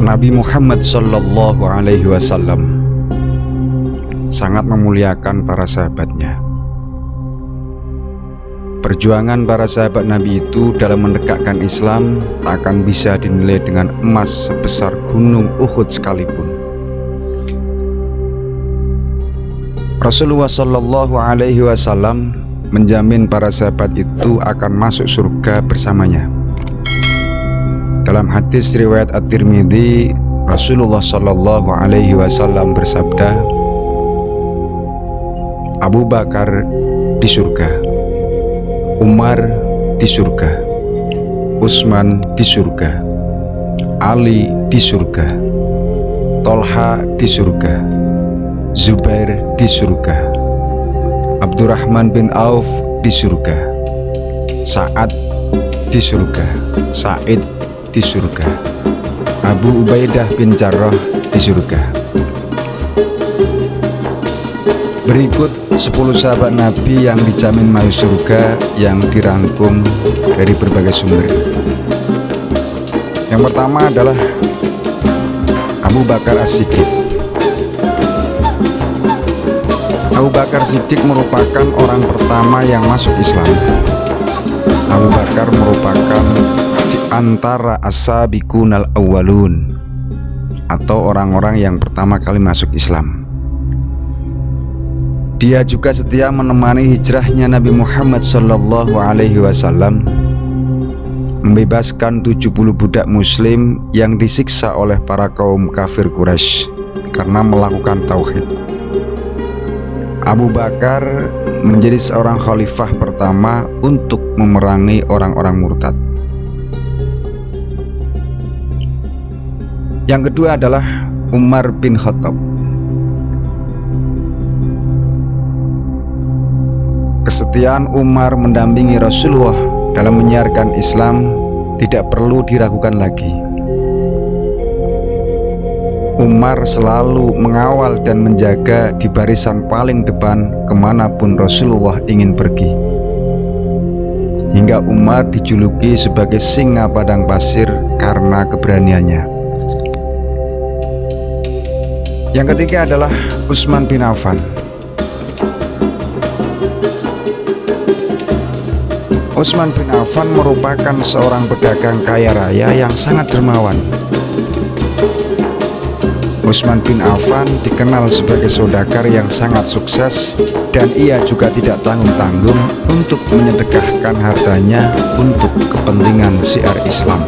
Nabi Muhammad Sallallahu Alaihi Wasallam sangat memuliakan para sahabatnya. Perjuangan para sahabat Nabi itu dalam menegakkan Islam tak akan bisa dinilai dengan emas sebesar gunung Uhud sekalipun. Rasulullah Sallallahu Alaihi Wasallam menjamin para sahabat itu akan masuk surga bersamanya. Dalam hadis riwayat At-Tirmidzi, Rasulullah Sallallahu Alaihi Wasallam bersabda, Abu Bakar di surga, Umar di surga, Utsman di surga, Ali di surga, Tolha di surga, Zubair di surga, Abdurrahman bin Auf di surga, Sa'ad di surga, Sa'id di surga, Abu Ubaidah bin Jarrah di surga. Berikut 10 sahabat Nabi yang dijamin masuk surga yang dirangkum dari berbagai sumber. Yang pertama adalah Abu Bakar As-Siddiq. Abu Bakar Siddiq merupakan orang pertama yang masuk Islam. Abu Bakar merupakan di antara as-sabiqunal awwalun, atau orang-orang yang pertama kali masuk Islam. Dia juga setia menemani hijrahnya Nabi Muhammad Sallallahu Alaihi Wasallam, membebaskan 70 budak muslim yang disiksa oleh para kaum kafir Quraisy karena melakukan tauhid. Abu Bakar menjadi seorang khalifah pertama untuk memerangi orang-orang murtad. Yang kedua adalah Umar bin Khattab. Kesetiaan Umar mendampingi Rasulullah dalam menyiarkan Islam tidak perlu diragukan lagi. Umar selalu mengawal dan menjaga di barisan paling depan kemanapun Rasulullah ingin pergi, hingga Umar dijuluki sebagai singa padang pasir karena keberaniannya. Yang ketiga adalah Utsman bin Affan. Utsman bin Affan merupakan seorang pedagang kaya raya yang sangat dermawan. Utsman bin Affan dikenal sebagai saudagar yang sangat sukses, dan ia juga tidak tanggung-tanggung untuk menyedekahkan hartanya untuk kepentingan syiar Islam.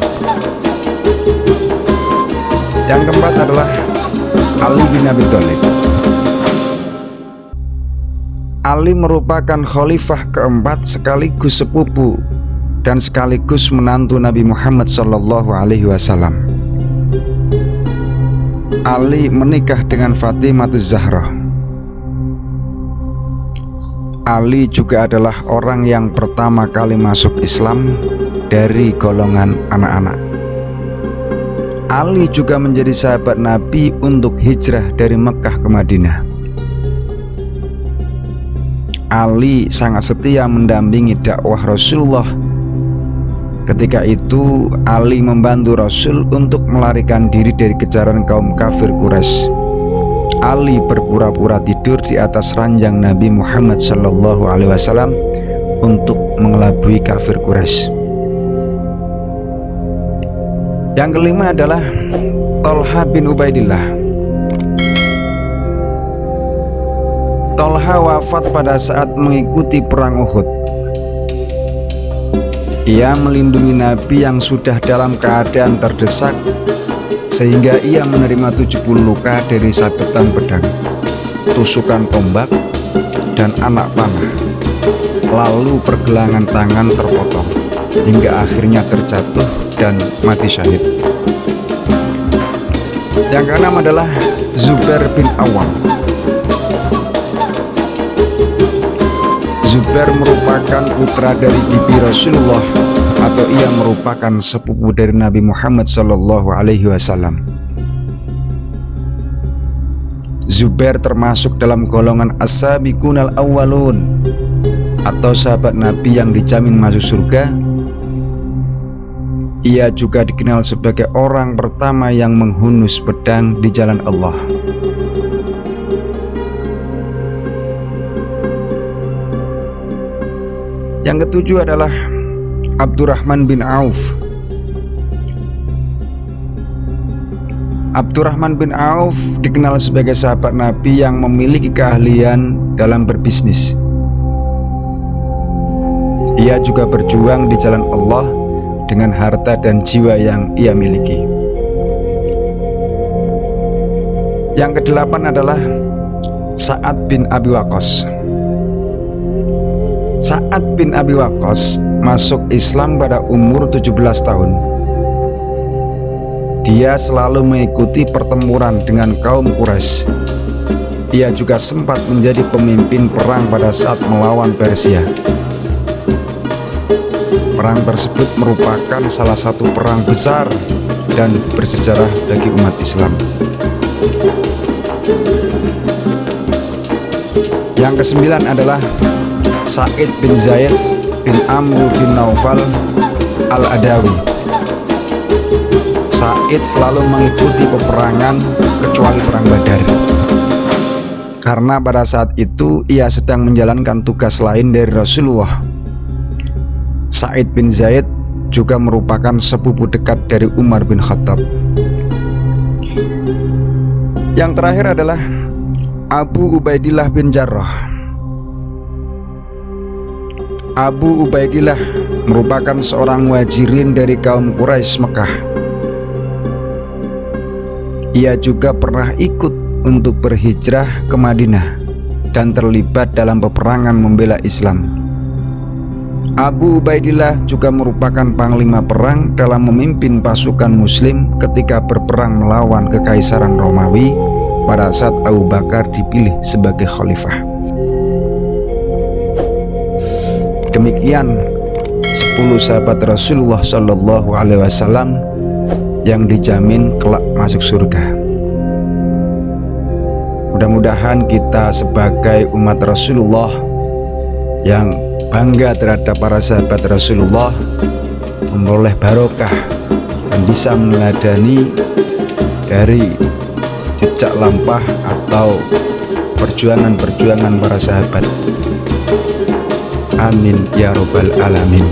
Yang keempat adalah Ali bin Abi Thalib. Ali merupakan khalifah keempat sekaligus sepupu dan sekaligus menantu Nabi Muhammad Sallallahu Alaihi Wasallam. Ali menikah dengan Fatimahuz Zahra. Ali juga adalah orang yang pertama kali masuk Islam dari golongan anak-anak. Ali juga menjadi sahabat Nabi untuk hijrah dari Mekah ke Madinah. Ali sangat setia mendampingi dakwah Rasulullah. Ketika itu Ali membantu Rasul untuk melarikan diri dari kejaran kaum kafir Quraisy. Ali berpura-pura tidur di atas ranjang Nabi Muhammad Sallallahu Alaihi Wasallam untuk mengelabui kafir Quraisy. Yang kelima adalah Tolha bin Ubaidillah. Tolha wafat pada saat mengikuti perang Uhud. Ia melindungi Nabi yang sudah dalam keadaan terdesak, sehingga ia menerima 70 luka dari sabetan pedang, tusukan tombak, dan anak panah. Lalu pergelangan tangan terpotong, hingga akhirnya terjatuh dan mati syahid. Yang keenam adalah Zubair bin Awam. Zubair merupakan putra dari bibi Rasulullah, atau ia merupakan sepupu dari Nabi Muhammad Sallallahu Alaihi Wasallam. Zubair termasuk dalam golongan as-sabiqunal awwalun, atau sahabat Nabi yang dijamin masuk surga, Ia juga dikenal sebagai orang pertama yang menghunus pedang di jalan Allah. Yang ketujuh adalah Abdurrahman bin Auf. Abdurrahman bin Auf dikenal sebagai sahabat Nabi yang memiliki keahlian dalam berbisnis. Ia juga berjuang di jalan Allah dengan harta dan jiwa yang ia miliki. Yang kedelapan adalah Sa'ad bin Abi Waqqas. Sa'ad bin Abi Waqqas masuk Islam pada umur 17 tahun. Dia selalu mengikuti pertempuran dengan kaum Quraisy. Ia juga sempat menjadi pemimpin perang pada saat melawan Persia. Perang tersebut merupakan salah satu perang besar dan bersejarah bagi umat Islam. Yang kesembilan adalah Sa'id bin Zaid bin Amr bin Naufal al-Adawi. Sa'id selalu mengikuti peperangan kecuali perang Badar, karena pada saat itu ia sedang menjalankan tugas lain dari Rasulullah. Sa'id bin Zaid juga merupakan sepupu dekat dari Umar bin Khattab. Yang terakhir adalah Abu Ubaidillah bin Jarrah. Abu Ubaidillah merupakan seorang muhajirin dari kaum Quraisy Mekah. Ia juga pernah ikut untuk berhijrah ke Madinah dan terlibat dalam peperangan membela Islam. Abu Ubaidillah juga merupakan panglima perang dalam memimpin pasukan muslim ketika berperang melawan Kekaisaran Romawi pada saat Abu Bakar dipilih sebagai khalifah. Demikian 10 sahabat Rasulullah Shallallahu Alaihi Wasallam yang dijamin kelak masuk surga. Mudah-mudahan kita sebagai umat Rasulullah yang bangga terhadap para sahabat Rasulullah memperoleh barokah dan bisa meneladani dari jejak lampah atau perjuangan-perjuangan para sahabat. Amin ya robbal alamin.